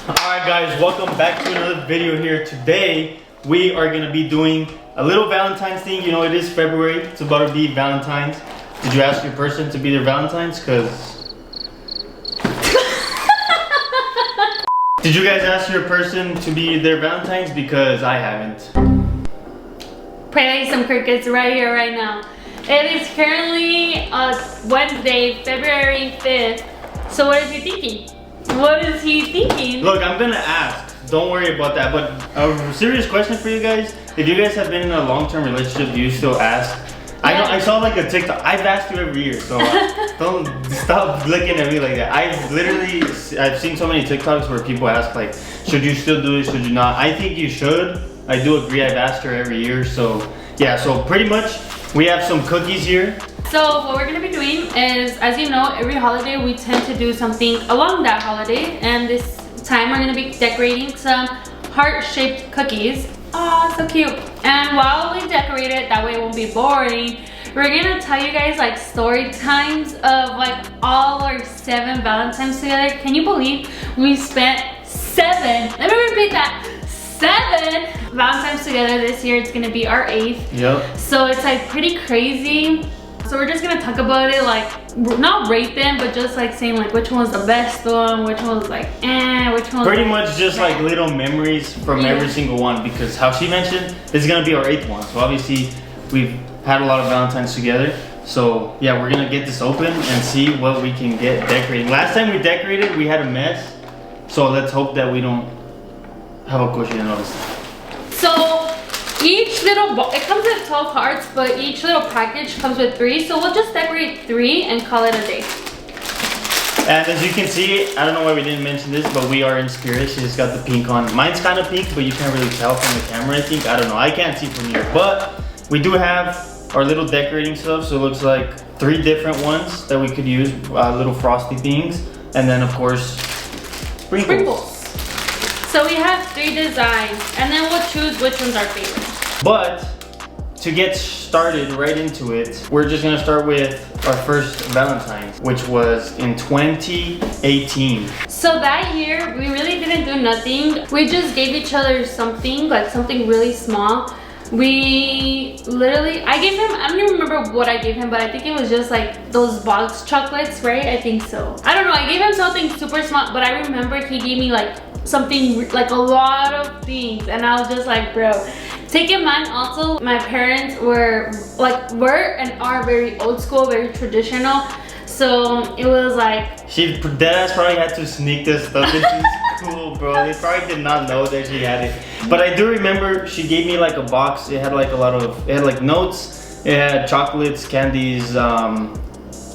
Alright guys, welcome back to another video here. Today we are going to be doing a little Valentine's thing. You know, it is February, it's about to be Valentine's. Did you ask your person to be their Valentine's? Cause did you guys ask your person to be their Valentine's? Because I haven't. Play some crickets right here, right now. It is currently Wednesday, February 5th. So what is he thinking? What is he thinking? Look, I'm gonna ask. Don't worry about that. But a serious question for you guys. If you guys have been in a long-term relationship, do you still ask? I know I saw like a TikTok. I've asked you every year, so don't stop looking at me like that. I've seen so many TikToks where people ask like, should you still do it? Should you not? I think you should. I do agree. I've asked her every year. So yeah. So pretty much we have some cookies here. So what we're gonna be doing is, as you know, every holiday we tend to do something along that holiday, and this time we're gonna be decorating some heart-shaped cookies. Oh, so cute. And while we decorate it, that way it won't be boring, we're gonna tell you guys like story times of like all our 7 Valentines together. Can you believe we spent 7, let me repeat that, 7 Valentines together this year? It's gonna be our 8th. Yep. So it's like pretty crazy. So we're just gonna talk about it, like not rate them, but just like saying like which one was the best one, which one was like which one was pretty much just like little memories from every single one, because how she mentioned this is gonna be our 8th one. So obviously we've had a lot of Valentines together. So yeah, we're gonna get this open and see what we can get decorating. Last time we decorated, we had a mess. So let's hope that we don't have a cushion and all this stuff. So each little it comes with 12 hearts, but each little package comes with 3. So we'll just decorate 3 and call it a day. And as you can see, I don't know why we didn't mention this, but we are in spirit. She just got the pink on. Mine's kind of pink, but you can't really tell from the camera, I think. I don't know. I can't see from here. But we do have our little decorating stuff. So it looks like 3 different ones that we could use. Little frosty things. And then, of course, sprinkles. So we have 3 designs, and then we'll choose which one's our favorite. But to get started right into it, we're just gonna start with our first Valentine's, which was in 2018. So that year, we really didn't do nothing. We just gave each other something, like something really small. We literally, I gave him, I don't even remember what I gave him, but I think it was just like those box chocolates, right? I think so. I don't know, I gave him something super small, but I remember he gave me like something, like a lot of things, and I was just like, bro. Take in mind also, my parents were and are very old school, very traditional. So it was like, Deadass probably had to sneak this stuff into school, bro. They probably did not know that she had it. But I do remember she gave me like a box. It had like a lot of, it had like notes, it had chocolates, candies,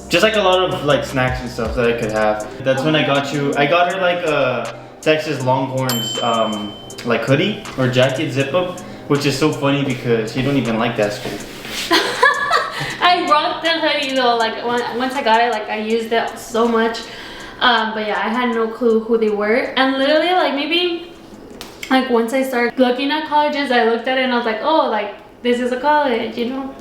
just like a lot of like snacks and stuff that I could have. That's when I got her like a Texas Longhorns like hoodie or jacket zip up, which is so funny because you don't even like that school. I rocked the hoodie though, like once I got it, like I used it so much. But yeah, I had no clue who they were. And literally like maybe like once I started looking at colleges, I looked at it and I was like, oh, like this is a college, you know?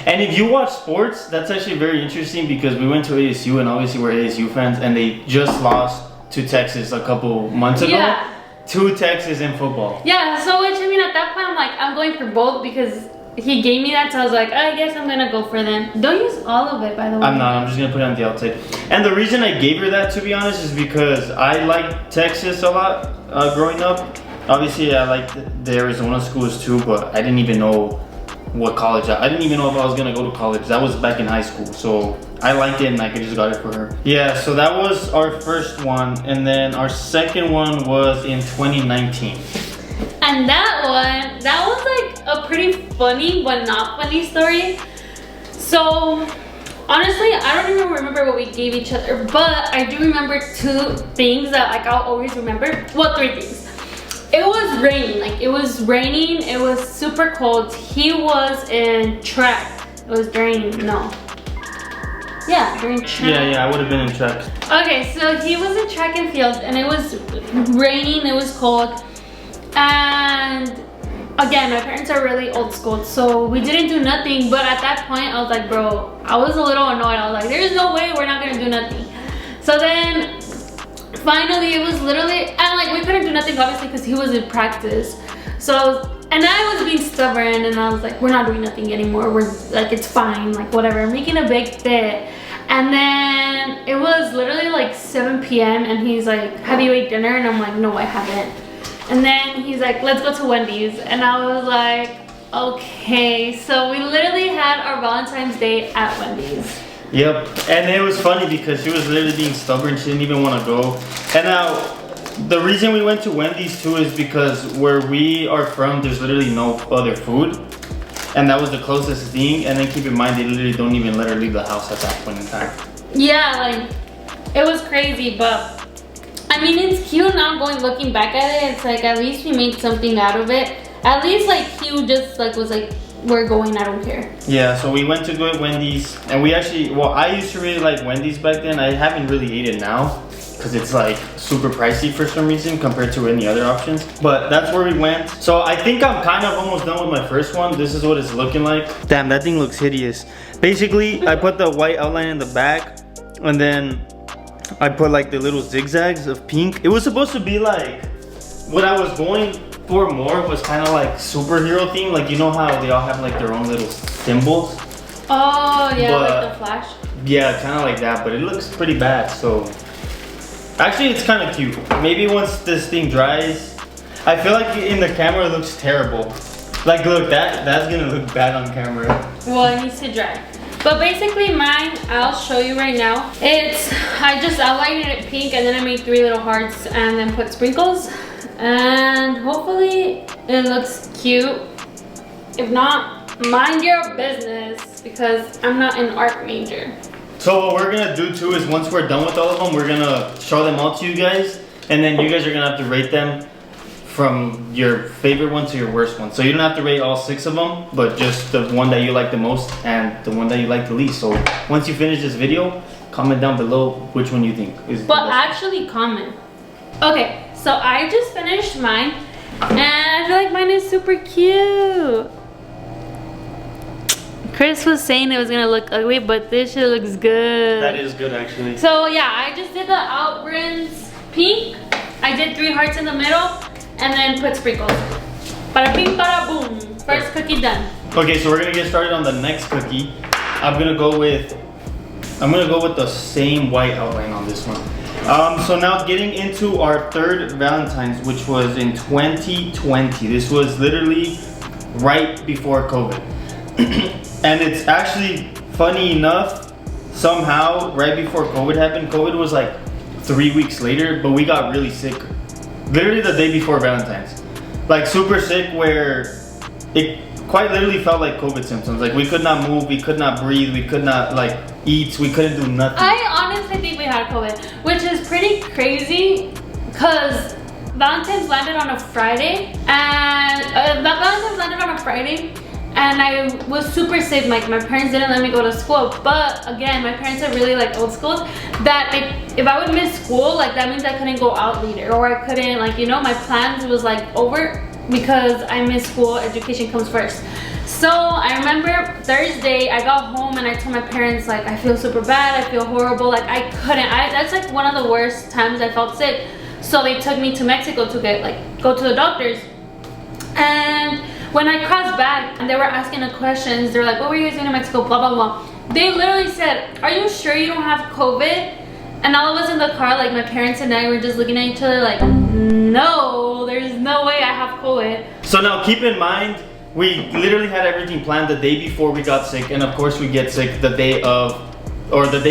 And if you watch sports, that's actually very interesting because we went to ASU, and obviously we're ASU fans, and they just lost to Texas a couple months ago. Yeah. To Texas in football. Yeah, so which I mean at that point I'm like, I'm going for both because he gave me that, so I was like, I guess I'm gonna go for them. Don't use all of it, by the way. I'm not, I'm just gonna put it on the outside. And the reason I gave her that, to be honest, is because I liked Texas a lot growing up. Obviously I liked the Arizona schools too, but I didn't even know what college, I didn't even know if I was gonna go to college. That was back in high school, so I liked it and I just got it for her. Yeah, so that was our first one, and then our second one was in 2019. And that was like a pretty funny but not funny story. So honestly, I don't even remember what we gave each other, but I do remember 2 things that like I'll always remember. Well, 3 things. It was raining, like it was raining, it was super cold. He was in track. It was during, no. Yeah, during track. Yeah, I would have been in track. Okay, so he was in track and field, and it was raining, it was cold. And again, my parents are really old school, so we didn't do nothing. But at that point, I was like, bro, I was a little annoyed. I was like, there's no way we're not gonna do nothing. So then finally it was literally, and like we couldn't do nothing, obviously, because he was in practice. So, and I was being stubborn, and I was like, we're not doing nothing anymore. We're like, it's fine, like whatever. I'm making a big fit. And then it was literally like 7 p.m. and he's like, have you ate dinner? And I'm like, no, I haven't. And then he's like, let's go to Wendy's. And I was like, okay. So we literally had our Valentine's Day at Wendy's. Yep, and it was funny because she was literally being stubborn. She didn't even want to go. And now, the reason we went to Wendy's too is because where we are from, there's literally no other food. And that was the closest thing. And then keep in mind, they literally don't even let her leave the house at that point in time. Yeah, like, it was crazy, but I mean, it's cute now looking back at it. It's like, at least we made something out of it. At least like he just like was like, we're going, I don't care. Yeah, so we went to go at Wendy's, and we actually, well, I used to really like Wendy's back then. I haven't really ate it now because it's like super pricey for some reason compared to any other options. But that's where we went. So I think I'm kind of almost done with my first one. This is what it's looking like. Damn, that thing looks hideous. Basically, I put the white outline in the back, and then I put like the little zigzags of pink. It was supposed to be like, what I was going for more was kind of like superhero theme. Like, you know how they all have like their own little symbols? Oh yeah, like the Flash? Yeah, kind of like that, but it looks pretty bad. So actually it's kind of cute. Maybe once this thing dries, I feel like in the camera it looks terrible. Like look, that's gonna look bad on camera. Well, it needs to dry. But basically mine, I'll show you right now. I just outlined it pink, and then I made 3 little hearts and then put sprinkles. And hopefully it looks cute. If not, mind your business, because I'm not an art major. So what we're gonna do too is once we're done with all of them, we're gonna show them all to you guys, and then you guys are gonna have to rate them from your favorite one to your worst one. So you don't have to rate all 6 of them, but just the one that you like the most and the one that you like the least. So once you finish this video, comment down below which one you think is the best. Actually comment. Okay, so I just finished mine, and I feel like mine is super cute. Chris was saying it was gonna look ugly, but this shit looks good. That is good actually. So yeah, I just did the outrins pink. I did 3 hearts in the middle, and then put sprinkles. Bada bing, bada boom. First cookie done. Okay, so we're gonna get started on the next cookie. I'm gonna go with the same white outline on this one. So now getting into our 3rd Valentine's, which was in 2020. This was literally right before COVID. And it's actually funny enough, somehow right before COVID happened, COVID was like 3 weeks later, but we got really sick. Literally the day before Valentine's. Like super sick, where it quite literally felt like COVID symptoms. Like we could not move, we could not breathe, we could not like eat, we couldn't do nothing. I honestly think we had COVID, which is pretty crazy because Valentine's landed on a Friday, and and I was super sick. Like my parents didn't let me go to school, but again, my parents are really like old school, that if I would miss school, like that means I couldn't go out later, or I couldn't, like, you know, my plans was like over because I missed school. Education comes first. So I remember Thursday I got home and I told my parents, like, I feel super bad, I feel horrible, like I couldn't, that's like one of the worst times I felt sick. So they took me to Mexico to go to the doctors. And when I crossed back and they were asking the questions, they were like, what were you guys doing in Mexico, blah, blah, blah. They literally said, are you sure you don't have COVID? And all of us in the car, like my parents and I, were just looking at each other like, no, there's no way I have COVID. So now keep in mind, we literally had everything planned the day before we got sick, and of course we get sick the day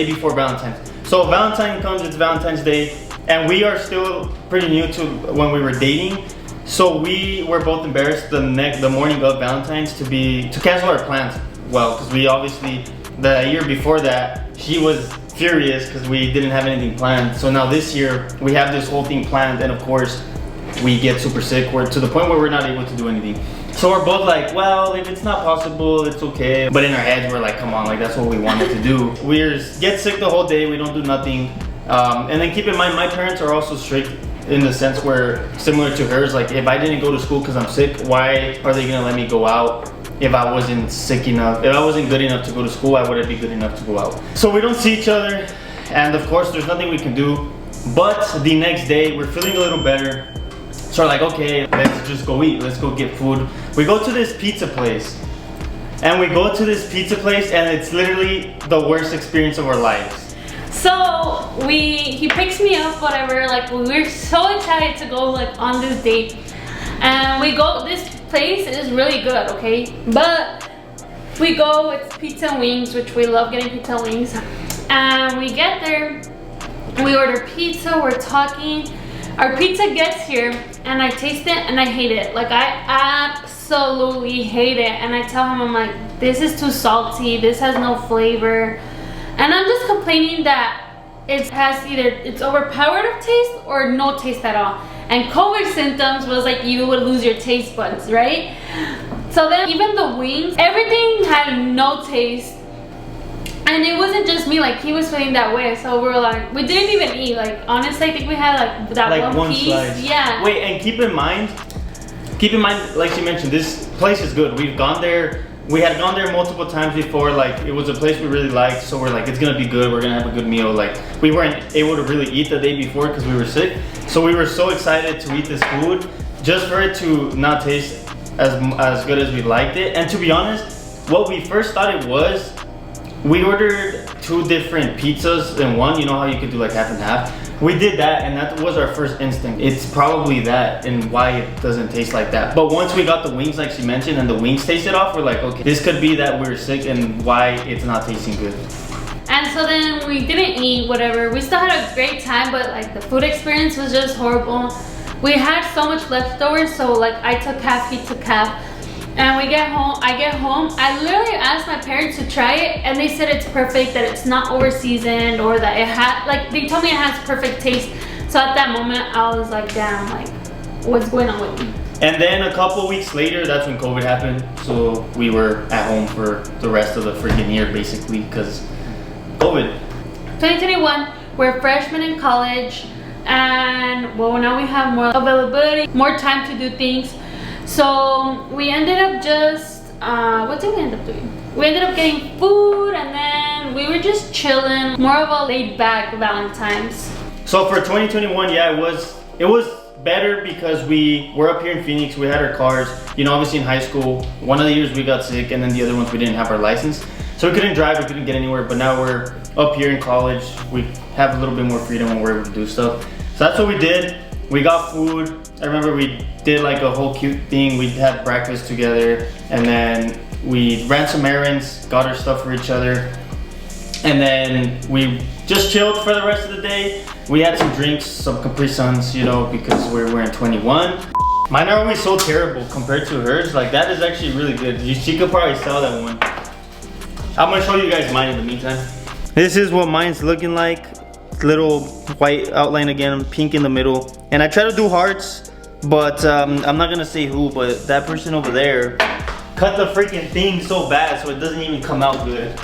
before Valentine's. So Valentine comes, it's Valentine's Day, and we are still pretty new to when we were dating. So we were both embarrassed the morning of Valentine's to cancel our plans. Well, because we obviously, the year before that, she was furious because we didn't have anything planned. So now this year, we have this whole thing planned, and of course, we get super sick. We're to the point where we're not able to do anything. So we're both like, well, if it's not possible, it's okay. But in our heads, we're like, come on, like that's what we wanted to do. We get sick the whole day, we don't do nothing. And then keep in mind, my parents are also strict in the sense where, similar to hers, like if I didn't go to school because I'm sick, why are they gonna let me go out if I wasn't sick enough? If I wasn't good enough to go to school, why would I be good enough to go out? So we don't see each other, and of course there's nothing we can do. But the next day, we're feeling a little better. So we're like, okay, let's just go eat. Let's go get food. We go to this pizza place. And we go to this pizza place and it's literally the worst experience of our lives. So he picks me up, whatever, like we're so excited to go like on this date. And we go, this place is really good, okay? But we go, it's pizza and wings, which we love getting pizza and wings. And we get there, we order pizza, we're talking. Our pizza gets here and I taste it and I hate it. Like I absolutely hate it. And I tell him, I'm like, this is too salty, this has no flavor. And I'm just complaining that it has either, it's overpowered of taste or no taste at all. And COVID symptoms was like you would lose your taste buds, right? So then even the wings, everything had no taste. And it wasn't just me, like he was feeling that way. So we were like, we didn't even eat. Like honestly, I think we had like that like one piece. slice. Yeah. Wait, and keep in mind, like she mentioned, this place is good. We've gone there. We had gone there multiple times before. Like it was a place we really liked. So we're like, it's gonna be good. We're gonna have a good meal. Like we weren't able to really eat the day before because we were sick. So we were so excited to eat this food just for it to not taste as good as we liked it. And to be honest, what we first thought it was, we ordered 2 different pizzas in one. You know how you could do like half and half? We did that and that was our first instinct. It's probably that and why it doesn't taste like that. But once we got the wings like she mentioned and the wings tasted off, we're like, okay, this could be that we're sick and why it's not tasting good. And so then we didn't eat, whatever. We still had a great time, but like the food experience was just horrible. We had so much leftovers, so like I took half, he took half. And I get home, I literally asked my parents to try it and they said it's perfect, that it's not over seasoned or that it had, like they told me it has perfect taste. So at that moment I was like, damn, like what's going on with me? And then a couple weeks later, that's when COVID happened. So we were at home for the rest of the freaking year basically because COVID. 2021, we're freshmen in college and well, now we have more availability, more time to do things. So we ended up just, what did we end up doing? We ended up getting food and then we were just chilling, more of a laid back Valentine's. So for 2021, yeah, it was better because we were up here in Phoenix, we had our cars, you know, obviously in high school, one of the years we got sick and then the other ones we didn't have our license. So we couldn't drive, we couldn't get anywhere, but now we're up here in college, we have a little bit more freedom and we're able to do stuff. So that's what we did. We got food. I remember we did like a whole cute thing. We had breakfast together and then we ran some errands, got our stuff for each other. And then we just chilled for the rest of the day. We had some drinks, some Capri Suns, you know, because we're in 21. Mine are always so terrible compared to hers. Like that is actually really good. She could probably sell that one. I'm gonna show you guys mine in the meantime. This is what mine's looking like. Little white outline again, pink in the middle. And I try to do hearts, but I'm not gonna say who, but that person over there cut the freaking thing so bad so it doesn't even come out good.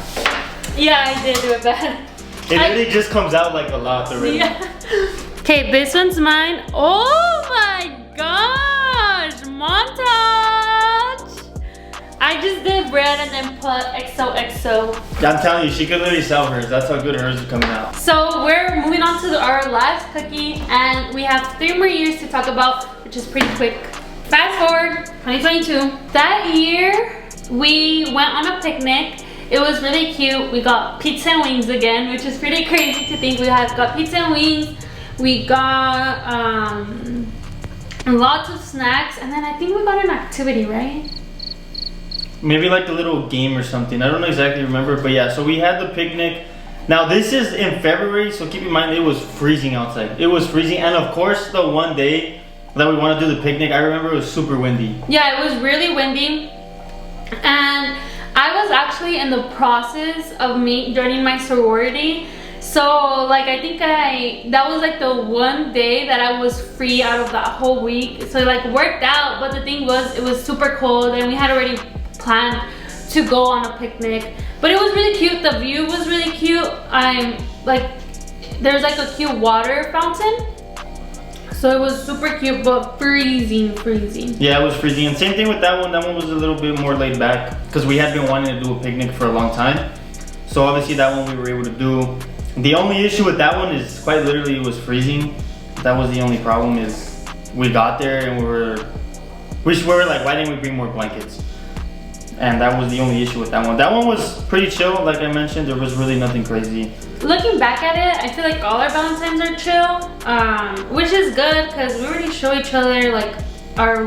Yeah, I did do it bad. It really just comes out like a lot already. Yeah. Okay, this one's mine. Oh my gosh, montage! I just did red and then put XOXO. I'm telling you, she could literally sell hers. That's how good hers are coming out. So we're moving on to our last cookie and we have 3 more years to talk about, which is pretty quick. Fast forward, 2022. That year, we went on a picnic. It was really cute. We got pizza and wings again, which is pretty crazy to think we have got pizza and wings. We got lots of snacks and then I think we got an activity, right? Maybe like a little game or something. I don't exactly remember, but yeah, so we had the picnic. Now this is in February, so keep in mind it was freezing outside. It was freezing, and of course the one day that we want to do the picnic, I remember it was super windy. Yeah, it was really windy. And I was actually in the process of joining my sorority. So like I think that was like the one day that I was free out of that whole week. So it like worked out, but the thing was it was super cold and we had already planned to go on a picnic. But it was really cute, the view was really cute. There's like a cute water fountain. So it was super cute, but freezing. Yeah, it was freezing. And same thing with that one was a little bit more laid back because we had been wanting to do a picnic for a long time. So obviously that one we were able to do. The only issue with that one is quite literally it was freezing. That was the only problem, is we got there and we were like, why didn't we bring more blankets? And that was the only issue with that one. That one was pretty chill, like I mentioned. There was really nothing crazy. Looking back at it, I feel like all our Valentines are chill, which is good because we already show each other our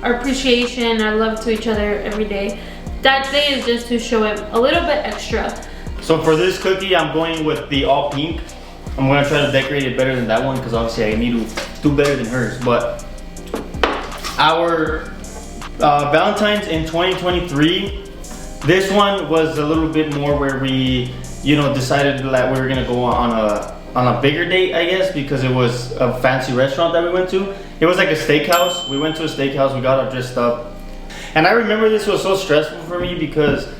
appreciation, our love to each other every day. That day is just to show it a little bit extra. So for this cookie, I'm going with the all pink. I'm gonna try to decorate it better than that one because obviously I need to do better than hers. But our Valentine's in 2023, this one was a little bit more where we, you know, decided that we were gonna go on a bigger date, I guess, because it was a fancy restaurant that we went to. It was like a steakhouse. We went to a steakhouse, we got all dressed up. And I remember this was so stressful for me because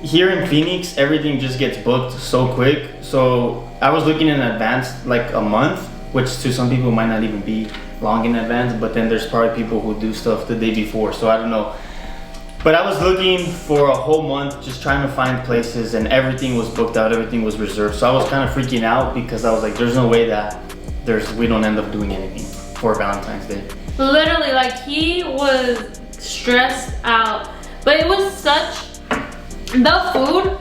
here in Phoenix, everything just gets booked so quick. So I was looking in advance, like a month, which to some people might not even be long in advance, but then there's probably people who do stuff the day before, so I don't know. But I was looking for a whole month, just trying to find places, and everything was booked out, everything was reserved. So I was kind of freaking out because I was like, there's no way that we don't end up doing anything for Valentine's Day. Literally, like, he was stressed out, but it was the food,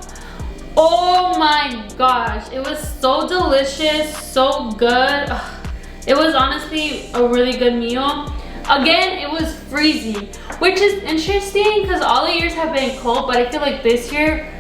oh my gosh, it was so delicious, so good. Ugh, it was honestly a really good meal. Again, it was freezing, which is interesting because all the years have been cold, but I feel like this year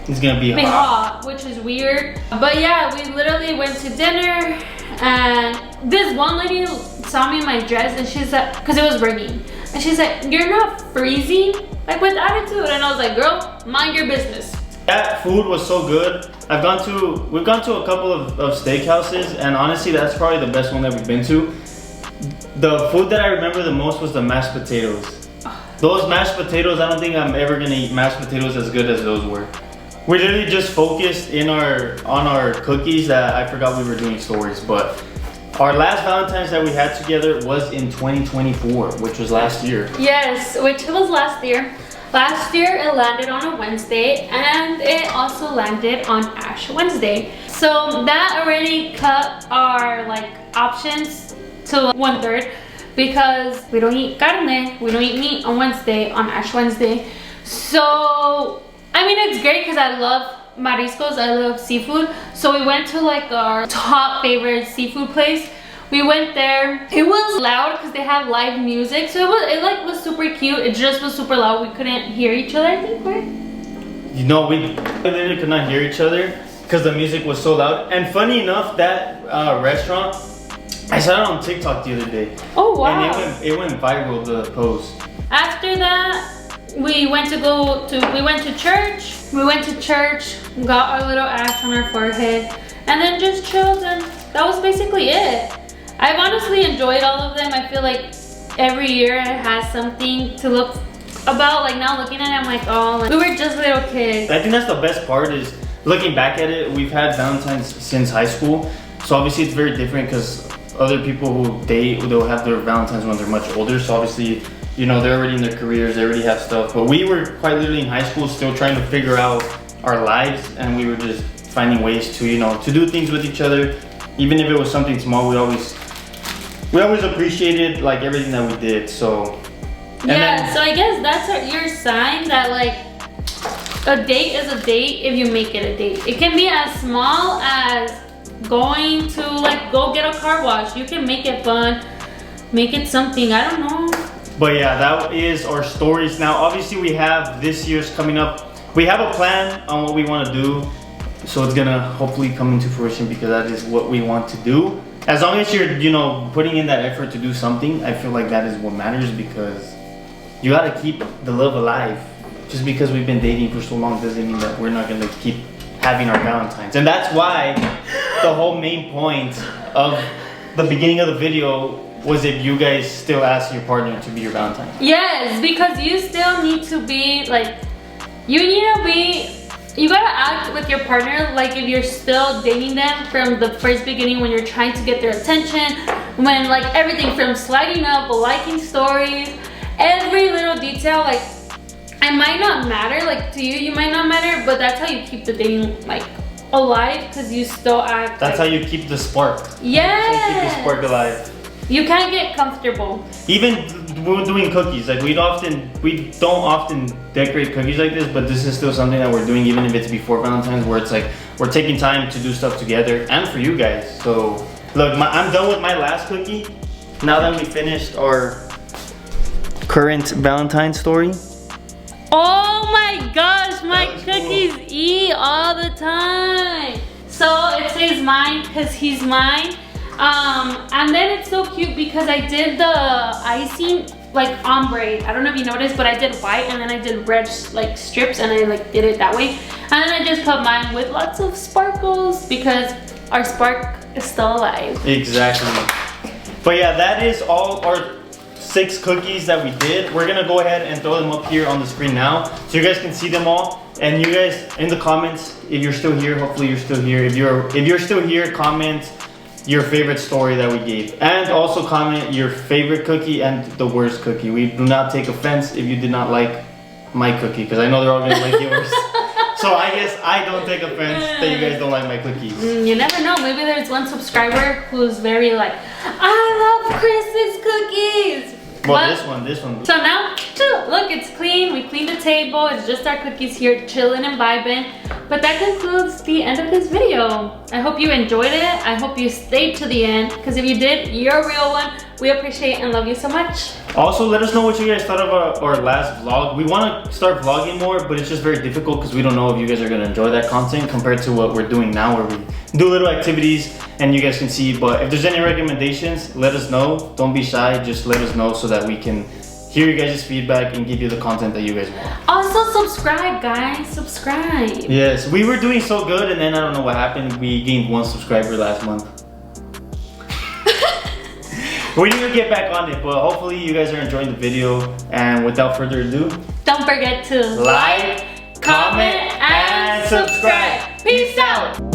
it's gonna be hot, which is weird. But yeah, we literally went to dinner, and this one lady saw me in my dress, and she's like, because it was raining, and she's like, "You're not freezing?" Like, with attitude. And I was like, "Girl, mind your business." That food was so good. We've gone to a couple of steakhouses, and honestly, that's probably the best one that we've been to. The food that I remember the most was the mashed potatoes. Those mashed potatoes, I don't think I'm ever gonna eat mashed potatoes as good as those were. We literally just focused on our cookies that I forgot we were doing stories, but our last Valentine's that we had together was in 2024, which was last year. Yes, which was last year. Last year it landed on a Wednesday, and it also landed on Ash Wednesday. So that already cut our options to 1/3 because we don't eat carne, we don't eat meat on Wednesday, on Ash Wednesday. So I mean, it's great because I love mariscos, I love seafood. So we went to our top favorite seafood place. We went there. It was loud because they have live music, so it was super cute. It just was super loud. We couldn't hear each other, I think, right? You know, we literally could not hear each other because the music was so loud. And funny enough, that restaurant, I saw it on TikTok the other day. Oh wow! And it went viral, the post. After that, we went to church. We went to church, got our little ash on our forehead, and then just chilled, and that was basically it. I've honestly enjoyed all of them. I feel like every year it has something to look about. Like, now looking at it, I'm like, oh, we were just little kids. I think that's the best part, is looking back at it. We've had Valentine's since high school, so obviously it's very different because other people who date, they'll have their Valentine's when they're much older. So obviously, you know, they're already in their careers, they already have stuff. But we were quite literally in high school, still trying to figure out our lives, and we were just finding ways to, you know, to do things with each other. Even if it was something small, we always appreciated everything that we did. So yeah, so I guess that's your sign that a date is a date if you make it a date. It can be as small as going to go get a car wash. You can make it fun, make it something, I don't know. But yeah, that is our stories. Now obviously we have this year's coming up. We have a plan on what we want to do, so it's gonna hopefully come into fruition because that is what we want to do. As long as you're, you know, putting in that effort to do something, I feel like that is what matters, because you gotta keep the love alive. Just because we've been dating for so long doesn't mean that we're not gonna keep having our Valentines. And that's why the whole main point of the beginning of the video was if you guys still ask your partner to be your Valentine. Yes, because you still need to be you gotta act with your partner like if you're still dating them from the first beginning, when you're trying to get their attention, when everything from sliding up, liking stories, every little detail, it might not matter, to you might not matter, but that's how you keep the dating alive, because you still act. That's how you keep the spark. Yeah. That's how you keep the spark alive. You can't get comfortable. Even we're doing cookies, like we don't often decorate cookies like this, but this is still something that we're doing, even if it's before Valentine's, where it's like we're taking time to do stuff together and for you guys. So look, I'm done with my last cookie. Now that we finished our current Valentine's story. Oh my gosh, my cookies eat all the time. So it says mine because he's mine. And then it's so cute because I did the icing like ombre. I don't know if you noticed, but I did white and then I did red like strips and I like did it that way. And then I just put mine with lots of sparkles because our spark is still alive. Exactly. But yeah, that is all our 6 cookies that we did. We're gonna go ahead and throw them up here on the screen now so you guys can see them all. And you guys in the comments, if you're still here, hopefully you're still here. If you're still here, comment your favorite story that we gave, and also comment your favorite cookie and the worst cookie. We do not take offense if you did not like my cookie, because I know they're all gonna like yours. So I guess I don't take offense that you guys don't like my cookies. You never know, maybe there's one subscriber who's very like, I love Chris's cookies. Well, this one. So now, look, it's clean. We cleaned the table. It's just our cookies here, chilling and vibing. But that concludes the end of this video. I hope you enjoyed it. I hope you stayed to the end, because if you did, you're a real one. We appreciate and love you so much. Also, let us know what you guys thought of our last vlog. We want to start vlogging more, but it's just very difficult because we don't know if you guys are going to enjoy that content compared to what we're doing now, where we do little activities and you guys can see. But if there's any recommendations, let us know. Don't be shy, just let us know so that we can hear you guys' feedback and give you the content that you guys want. Also subscribe, guys, subscribe. Yes, we were doing so good and then I don't know what happened. We gained 1 subscriber last month. We need to get back on it, but hopefully you guys are enjoying the video. And without further ado, don't forget to like, comment, and subscribe. Peace out.